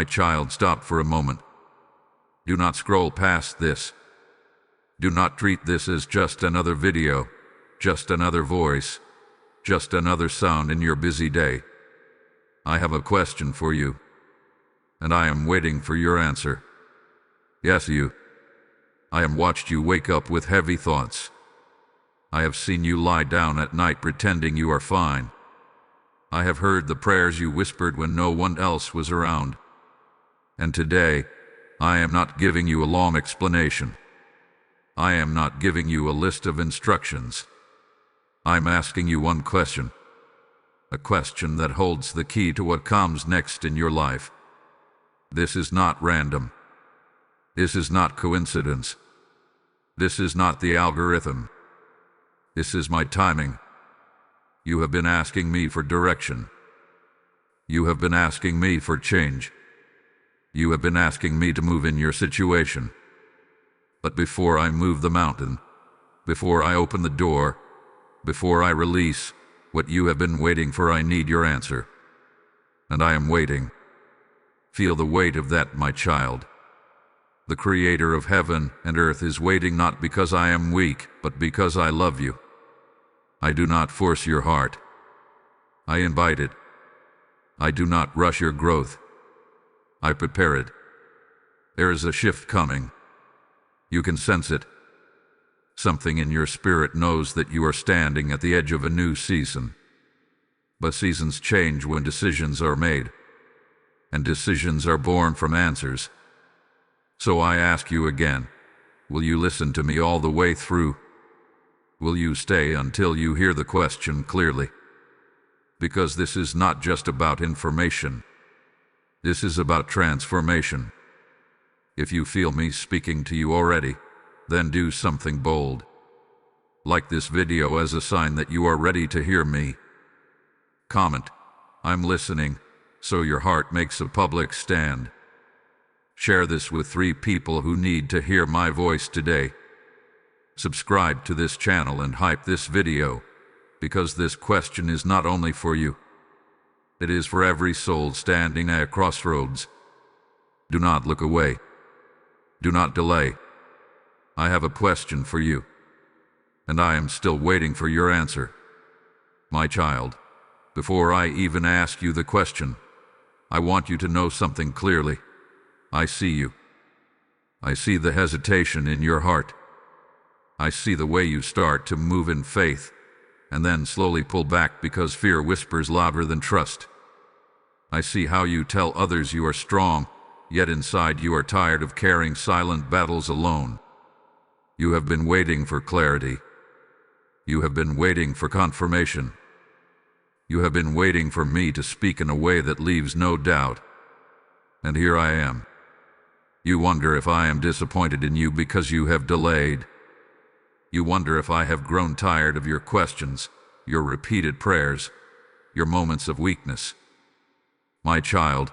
My child, stop for a moment. Do not scroll past this. Do not treat this as just another video, just another voice, just another sound in your busy day. I have a question for you, and I am waiting for your answer. Yes, you. I have watched you wake up with heavy thoughts. I have seen you lie down at night pretending you are fine. I have heard the prayers you whispered when no one else was around. And today, I am not giving you a long explanation. I am not giving you a list of instructions. I'm asking you one question. A question that holds the key to what comes next in your life. This is not random. This is not coincidence. This is not the algorithm. This is my timing. You have been asking me for direction. You have been asking me for change. You have been asking me to move in your situation. But before I move the mountain, before I open the door, before I release what you have been waiting for, I need your answer. And I am waiting. Feel the weight of that, my child. The Creator of heaven and earth is waiting, not because I am weak, but because I love you. I do not force your heart. I invite it. I do not rush your growth. I prepare it. There is a shift coming. You can sense it. Something in your spirit knows that you are standing at the edge of a new season. But seasons change when decisions are made, and decisions are born from answers. So I ask you again, will you listen to me all the way through? Will you stay until you hear the question clearly? Because this is not just about information. This is about transformation. If you feel me speaking to you already, then do something bold. Like this video as a sign that you are ready to hear me. Comment, I'm listening, so your heart makes a public stand. Share this with 3 people who need to hear my voice today. Subscribe to this channel and hype this video, because this question is not only for you. It is for every soul standing at a crossroads. Do not look away. Do not delay. I have a question for you, and I am still waiting for your answer. My child, before I even ask you the question, I want you to know something clearly. I see you. I see the hesitation in your heart. I see the way you start to move in faith, and then slowly pull back because fear whispers louder than trust. I see how you tell others you are strong, yet inside you are tired of carrying silent battles alone. You have been waiting for clarity. You have been waiting for confirmation. You have been waiting for me to speak in a way that leaves no doubt. And here I am. You wonder if I am disappointed in you because you have delayed. You wonder if I have grown tired of your questions, your repeated prayers, your moments of weakness. My child,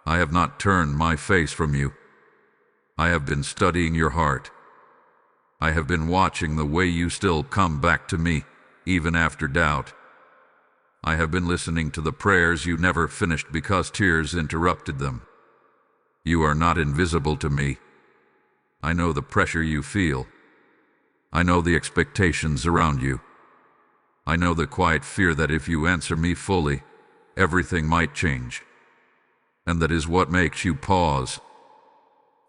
I have not turned my face from you. I have been studying your heart. I have been watching the way you still come back to me, even after doubt. I have been listening to the prayers you never finished because tears interrupted them. You are not invisible to me. I know the pressure you feel. I know the expectations around you. I know the quiet fear that if you answer me fully, everything might change. And that is what makes you pause.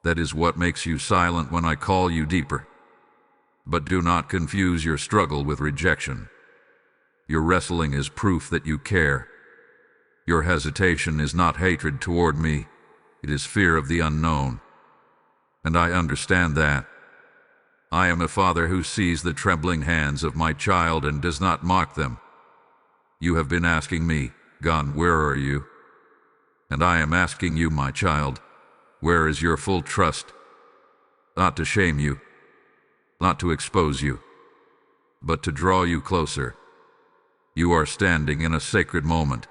That is what makes you silent when I call you deeper. But do not confuse your struggle with rejection. Your wrestling is proof that you care. Your hesitation is not hatred toward me. It is fear of the unknown. And I understand that. I am a father who sees the trembling hands of my child and does not mock them. You have been asking me, God, where are you? And I am asking you, my child, where is your full trust? Not to shame you, not to expose you, but to draw you closer. You are standing in a sacred moment,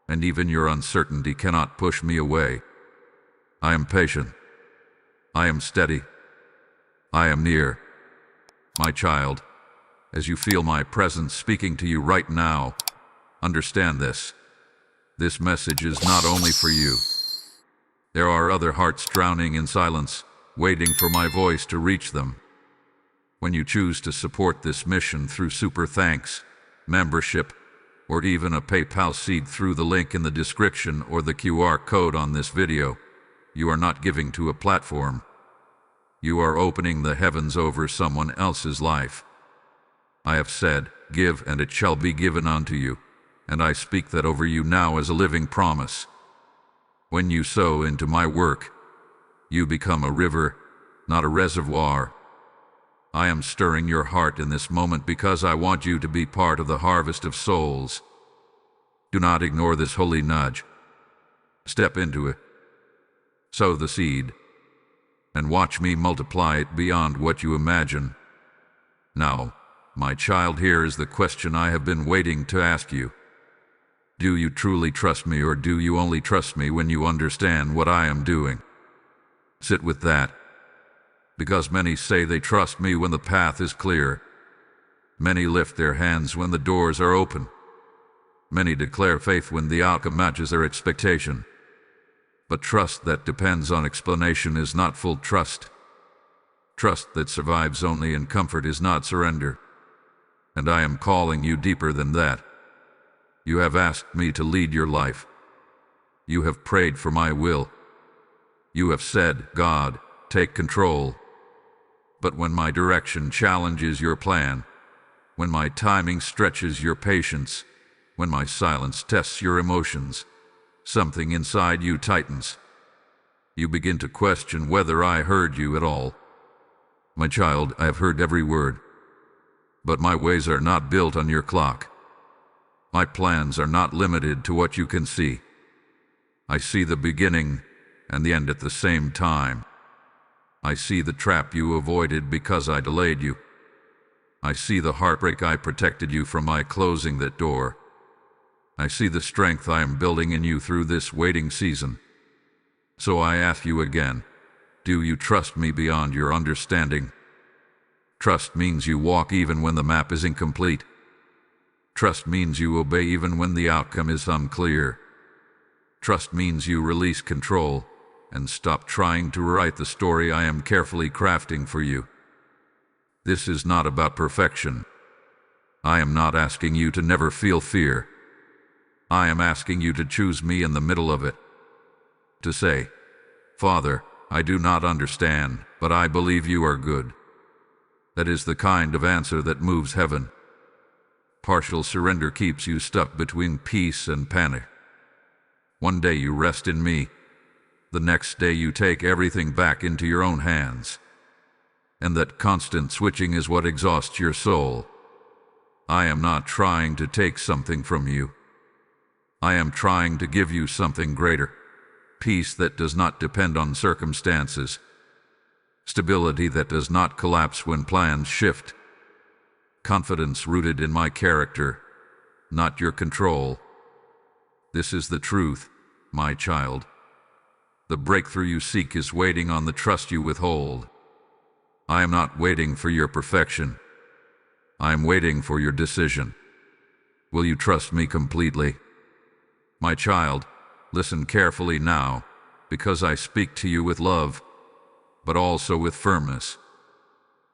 and even your uncertainty cannot push me away. I am patient. I am steady. I am near. My child, as you feel my presence speaking to you right now, understand this. This message is not only for you. There are other hearts drowning in silence, waiting for my voice to reach them. When you choose to support this mission through super thanks, membership, or even a PayPal seed through the link in the description or the QR code on this video, you are not giving to a platform. You are opening the heavens over someone else's life. I have said, "Give, and it shall be given unto you," and I speak that over you now as a living promise. When you sow into my work, you become a river, not a reservoir. I am stirring your heart in this moment because I want you to be part of the harvest of souls. Do not ignore this holy nudge. Step into it. Sow the seed, and watch me multiply it beyond what you imagine. Now, my child, here is the question I have been waiting to ask you. Do you truly trust me, or do you only trust me when you understand what I am doing? Sit with that. Because many say they trust me when the path is clear. Many lift their hands when the doors are open. Many declare faith when the outcome matches their expectation. But trust that depends on explanation is not full trust. Trust that survives only in comfort is not surrender. And I am calling you deeper than that. You have asked me to lead your life. You have prayed for my will. You have said, "God, take control." But when my direction challenges your plan, when my timing stretches your patience, when my silence tests your emotions, something inside you tightens. You begin to question whether I heard you at all. My child, I have heard every word. But my ways are not built on your clock. My plans are not limited to what you can see. I see the beginning and the end at the same time. I see the trap you avoided because I delayed you. I see the heartbreak I protected you from by closing that door. I see the strength I am building in you through this waiting season. So I ask you again, do you trust me beyond your understanding? Trust means you walk even when the map is incomplete. Trust means you obey even when the outcome is unclear. Trust means you release control and stop trying to write the story I am carefully crafting for you. This is not about perfection. I am not asking you to never feel fear. I am asking you to choose me in the middle of it. To say, "Father, I do not understand, but I believe you are good." That is the kind of answer that moves heaven. Partial surrender keeps you stuck between peace and panic. One day you rest in me. The next day you take everything back into your own hands. And that constant switching is what exhausts your soul. I am not trying to take something from you. I am trying to give you something greater. Peace that does not depend on circumstances. Stability that does not collapse when plans shift. Confidence rooted in my character, not your control. This is the truth, my child. The breakthrough you seek is waiting on the trust you withhold. I am not waiting for your perfection. I am waiting for your decision. Will you trust me completely? My child, listen carefully now, because I speak to you with love, but also with firmness.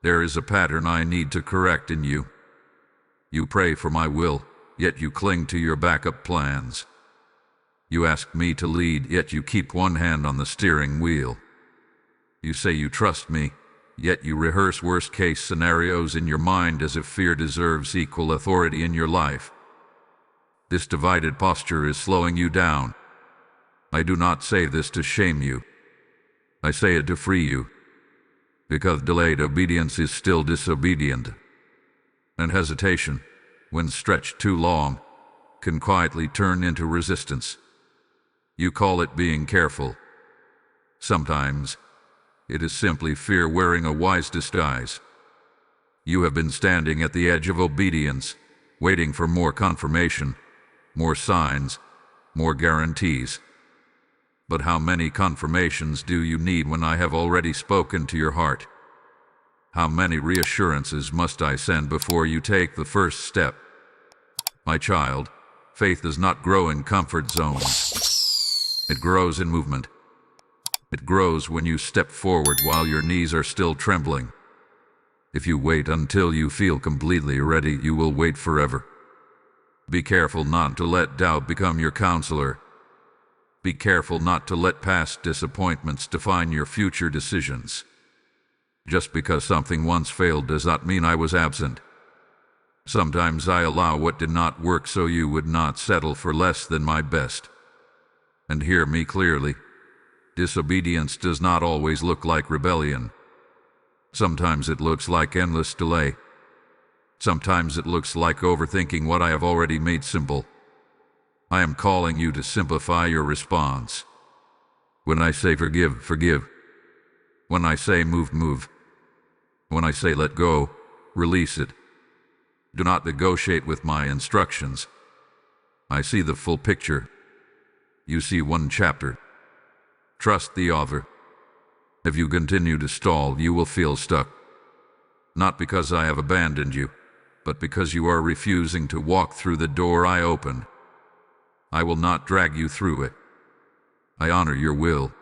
There is a pattern I need to correct in you. You pray for my will, yet you cling to your backup plans. You ask me to lead, yet you keep one hand on the steering wheel. You say you trust me, yet you rehearse worst-case scenarios in your mind as if fear deserves equal authority in your life. This divided posture is slowing you down. I do not say this to shame you. I say it to free you, because delayed obedience is still disobedient. And hesitation, when stretched too long, can quietly turn into resistance. You call it being careful. Sometimes, it is simply fear wearing a wise disguise. You have been standing at the edge of obedience, waiting for more confirmation, more signs, more guarantees. But how many confirmations do you need when I have already spoken to your heart? How many reassurances must I send before you take the first step? My child, faith does not grow in comfort zones. It grows in movement. It grows when you step forward while your knees are still trembling. If you wait until you feel completely ready, you will wait forever. Be careful not to let doubt become your counselor. Be careful not to let past disappointments define your future decisions. Just because something once failed does not mean I was absent. Sometimes I allow what did not work so you would not settle for less than my best. And hear me clearly. Disobedience does not always look like rebellion. Sometimes it looks like endless delay. Sometimes it looks like overthinking what I have already made simple. I am calling you to simplify your response. When I say forgive, forgive. When I say move, move. When I say let go, release it. Do not negotiate with my instructions. I see the full picture. You see one chapter. Trust the author. If you continue to stall, you will feel stuck. Not because I have abandoned you, but because you are refusing to walk through the door I opened. I will not drag you through it. I honor your will.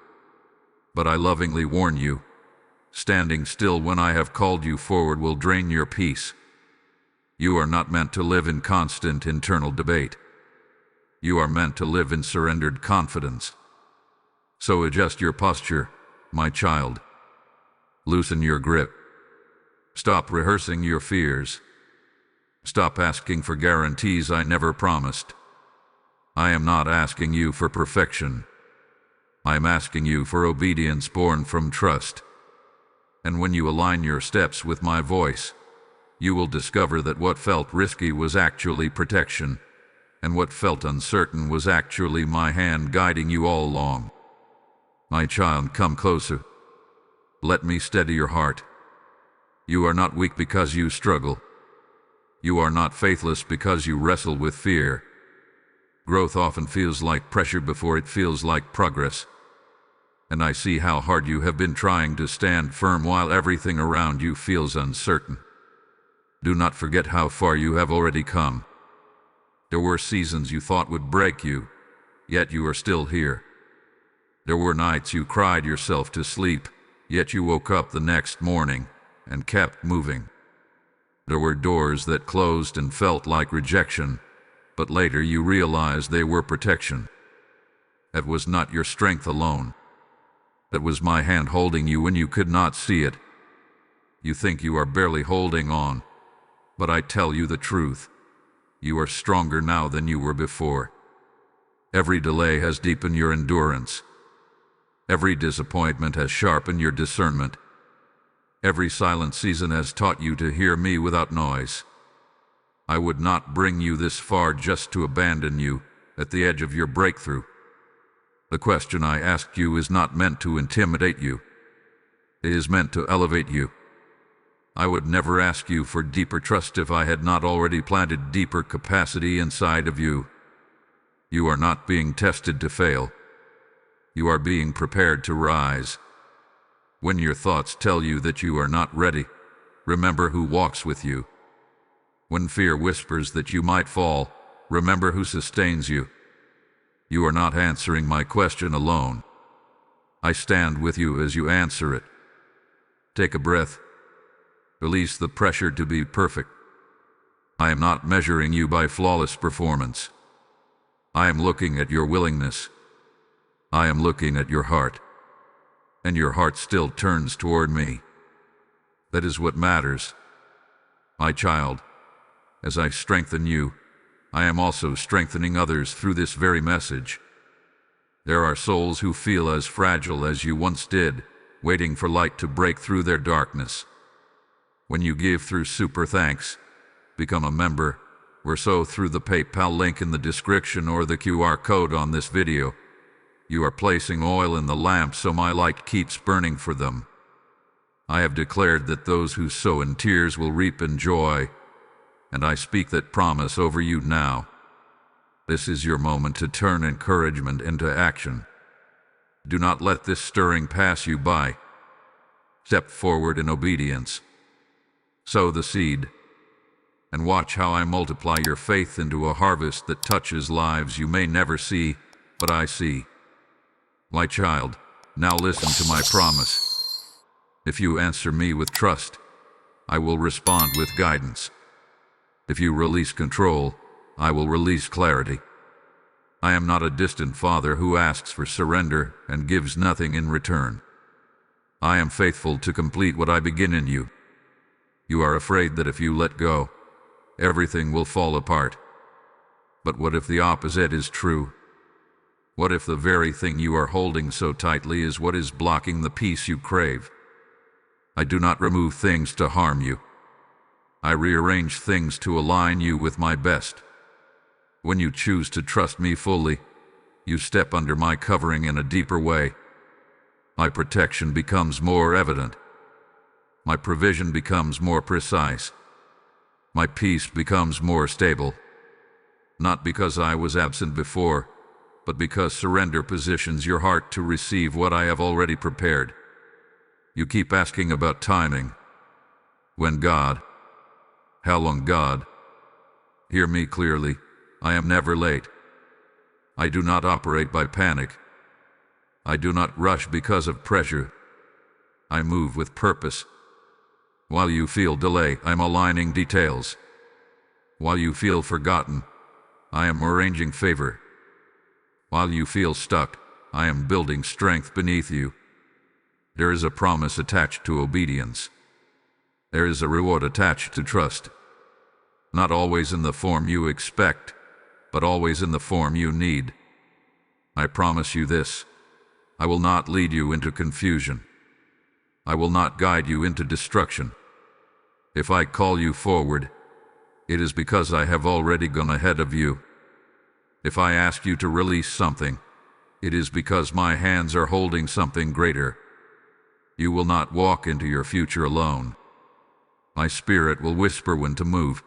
But I lovingly warn you, standing still when I have called you forward will drain your peace. You are not meant to live in constant internal debate. You are meant to live in surrendered confidence. So adjust your posture, my child. Loosen your grip. Stop rehearsing your fears. Stop asking for guarantees I never promised. I am not asking you for perfection. I am asking you for obedience born from trust. And when you align your steps with my voice, you will discover that what felt risky was actually protection, and what felt uncertain was actually my hand guiding you all along. My child, come closer. Let me steady your heart. You are not weak because you struggle. You are not faithless because you wrestle with fear. Growth often feels like pressure before it feels like progress. And I see how hard you have been trying to stand firm while everything around you feels uncertain. Do not forget how far you have already come. There were seasons you thought would break you, yet you are still here. There were nights you cried yourself to sleep, yet you woke up the next morning and kept moving. There were doors that closed and felt like rejection, but later you realized they were protection. That was not your strength alone. That was my hand holding you when you could not see it. You think you are barely holding on, but I tell you the truth. You are stronger now than you were before. Every delay has deepened your endurance. Every disappointment has sharpened your discernment. Every silent season has taught you to hear me without noise. I would not bring you this far just to abandon you at the edge of your breakthrough. The question I ask you is not meant to intimidate you. It is meant to elevate you. I would never ask you for deeper trust if I had not already planted deeper capacity inside of you. You are not being tested to fail. You are being prepared to rise. When your thoughts tell you that you are not ready, remember who walks with you. When fear whispers that you might fall, remember who sustains you. You are not answering my question alone. I stand with you as you answer it. Take a breath. Release the pressure to be perfect. I am not measuring you by flawless performance. I am looking at your willingness. I am looking at your heart. And your heart still turns toward me. That is what matters. My child, as I strengthen you, I am also strengthening others through this very message. There are souls who feel as fragile as you once did, waiting for light to break through their darkness. When you give through Super Thanks, become a member, or so through the PayPal link in the description or the QR code on this video. You are placing oil in the lamp so my light keeps burning for them. I have declared that those who sow in tears will reap in joy, and I speak that promise over you now. This is your moment to turn encouragement into action. Do not let this stirring pass you by. Step forward in obedience. Sow the seed, and watch how I multiply your faith into a harvest that touches lives you may never see, but I see. My child, Now listen to my promise. If you answer me with trust, I will respond with guidance. If you release control, I will release clarity. I am not a distant father who asks for surrender and gives nothing in return. I am faithful to complete what I begin in you. You are afraid that if you let go, everything will fall apart. But what if the opposite is true? What if the very thing you are holding so tightly is what is blocking the peace you crave? I do not remove things to harm you. I rearrange things to align you with my best. When you choose to trust me fully, you step under my covering in a deeper way. My protection becomes more evident. My provision becomes more precise. My peace becomes more stable. Not because I was absent before, but because surrender positions your heart to receive what I have already prepared. You keep asking about timing. When God? How long, God? Hear me clearly. I am never late. I do not operate by panic. I do not rush because of pressure. I move with purpose. While you feel delay, I'm aligning details. While you feel forgotten, I am arranging favor. While you feel stuck, I am building strength beneath you. There is a promise attached to obedience. There is a reward attached to trust. Not always in the form you expect, but always in the form you need. I promise you this: I will not lead you into confusion. I will not guide you into destruction. If I call you forward, it is because I have already gone ahead of you. If I ask you to release something, it is because my hands are holding something greater. You will not walk into your future alone. My spirit will whisper when to move.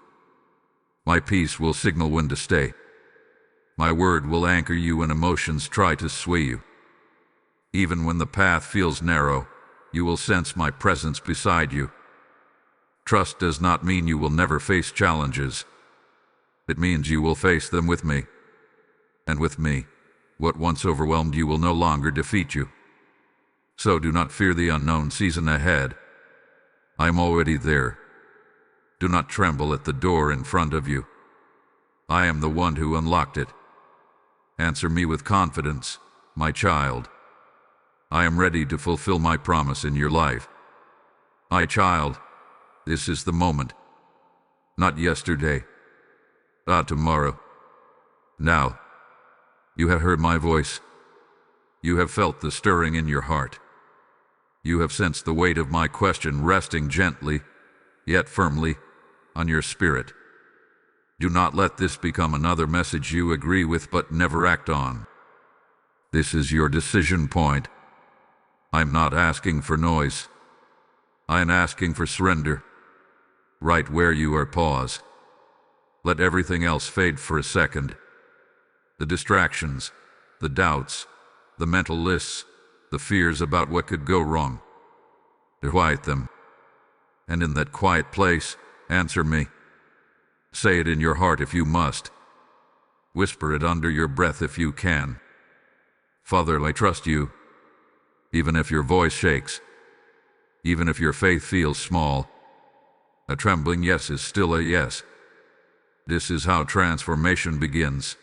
My peace will signal when to stay. My word will anchor you when emotions try to sway you. Even when the path feels narrow, you will sense my presence beside you. Trust does not mean you will never face challenges. It means you will face them with me. And with me, what once overwhelmed you will no longer defeat you. So do not fear the unknown season ahead. I am already there. Do not tremble at the door in front of you. I am the one who unlocked it. Answer me with confidence, my child. I am ready to fulfill my promise in your life. My child, this is the moment. Not yesterday. Not tomorrow. Now. You have heard my voice. You have felt the stirring in your heart. You have sensed the weight of my question resting gently, yet firmly, on your spirit. Do not let this become another message you agree with but never act on. This is your decision point. I'm not asking for noise. I am asking for surrender. Right where you are, pause. Let everything else fade for a second. The distractions, the doubts, the mental lists, the fears about what could go wrong. Quiet them. And in that quiet place, answer me. Say it in your heart if you must. Whisper it under your breath if you can. Father, I trust you. Even if your voice shakes. Even if your faith feels small. A trembling yes is still a yes. This is how transformation begins.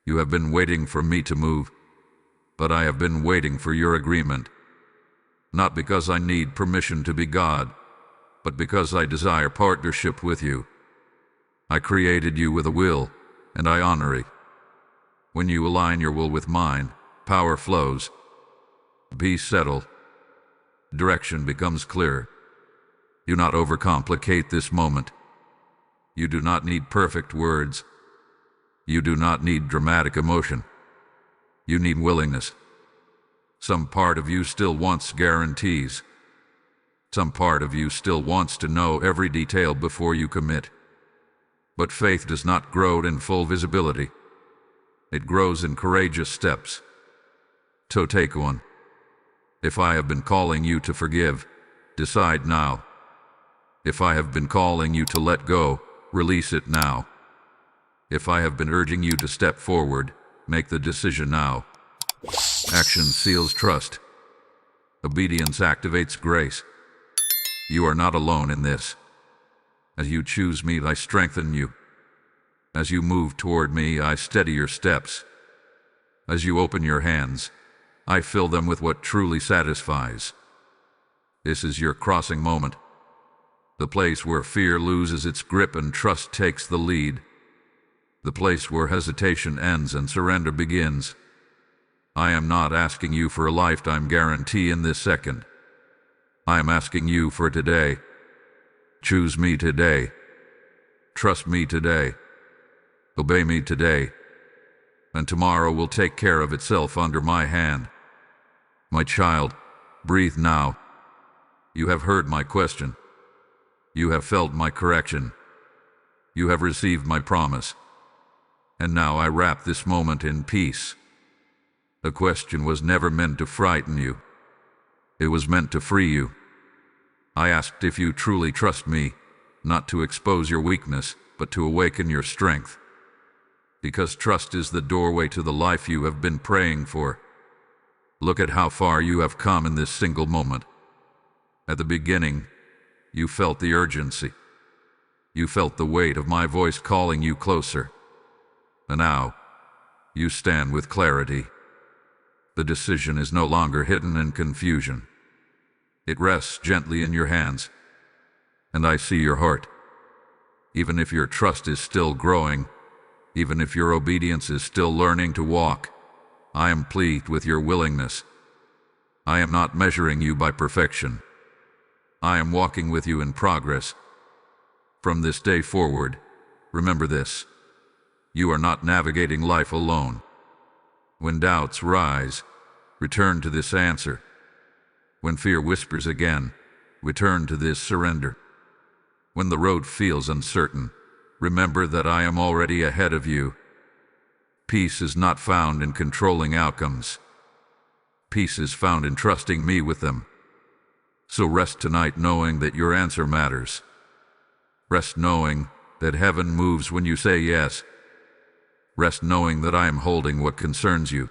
You have been waiting for me to move, but I have been waiting for your agreement. Not because I need permission to be God, but because I desire partnership with you. I created you with a will, and I honor it. When you align your will with mine, power flows. Peace settles. Direction becomes clear. Do not overcomplicate this moment. You do not need perfect words. You do not need dramatic emotion. You need willingness. Some part of you still wants guarantees. Some part of you still wants to know every detail before you commit. But faith does not grow in full visibility. It grows in courageous steps. So take one. If I have been calling you to forgive, decide now. If I have been calling you to let go, release it now. If I have been urging you to step forward, make the decision now. Action seals trust. Obedience activates grace. You are not alone in this. As you choose me, I strengthen you. As you move toward me, I steady your steps. As you open your hands, I fill them with what truly satisfies. This is your crossing moment. The place where fear loses its grip and trust takes the lead. The place where hesitation ends and surrender begins. I am not asking you for a lifetime guarantee in this second. I am asking you for today. Choose me today. Trust me today. Obey me today. And tomorrow will take care of itself under my hand. My child, breathe now. You have heard my question. You have felt my correction. You have received my promise. And now I wrap this moment in peace. The question was never meant to frighten you. It was meant to free you. I asked if you truly trust me, not to expose your weakness, but to awaken your strength. Because trust is the doorway to the life you have been praying for. Look at how far you have come in this single moment. At the beginning, you felt the urgency. You felt the weight of my voice calling you closer. And now, you stand with clarity. The decision is no longer hidden in confusion. It rests gently in your hands. And I see your heart. Even if your trust is still growing, even if your obedience is still learning to walk, I am pleased with your willingness. I am not measuring you by perfection. I am walking with you in progress. From this day forward, remember this. You are not navigating life alone. When doubts rise, return to this answer. When fear whispers again, return to this surrender. When the road feels uncertain, remember that I am already ahead of you. Peace is not found in controlling outcomes. Peace is found in trusting me with them. So rest tonight knowing that your answer matters. Rest knowing that heaven moves when you say yes. Rest knowing that I am holding what concerns you.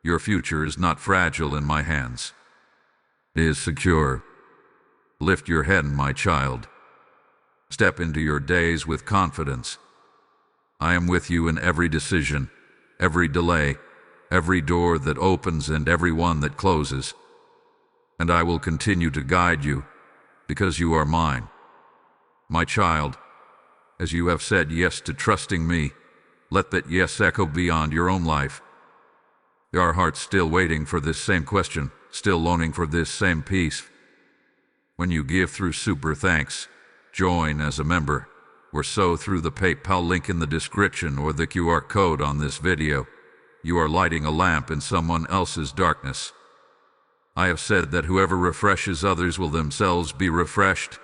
Your future is not fragile in my hands. It is secure. Lift your head, my child. Step into your days with confidence. I am with you in every decision, every delay, every door that opens and every one that closes. And I will continue to guide you, because you are mine. My child, as you have said yes to trusting me, let that yes echo beyond your own life. There are hearts still waiting for this same question, still longing for this same peace. When you give through Super Thanks, join as a member, or sow through the PayPal link in the description or the QR code on this video, you are lighting a lamp in someone else's darkness. I have said that whoever refreshes others will themselves be refreshed,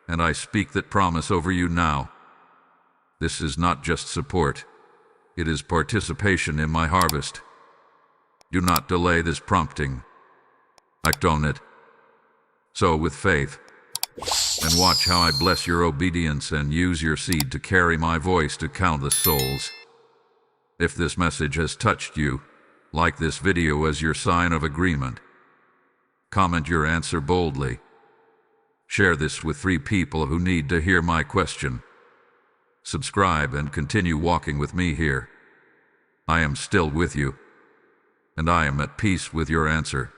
and I speak that promise over you now. This is not just support. It is participation in my harvest. Do not delay this prompting. Act on it. Sow with faith. And watch how I bless your obedience and use your seed to carry my voice to countless souls. If this message has touched you, like this video as your sign of agreement. Comment your answer boldly. Share this with 3 people who need to hear my question. Subscribe and continue walking with me here. I am still with you, and I am at peace with your answer.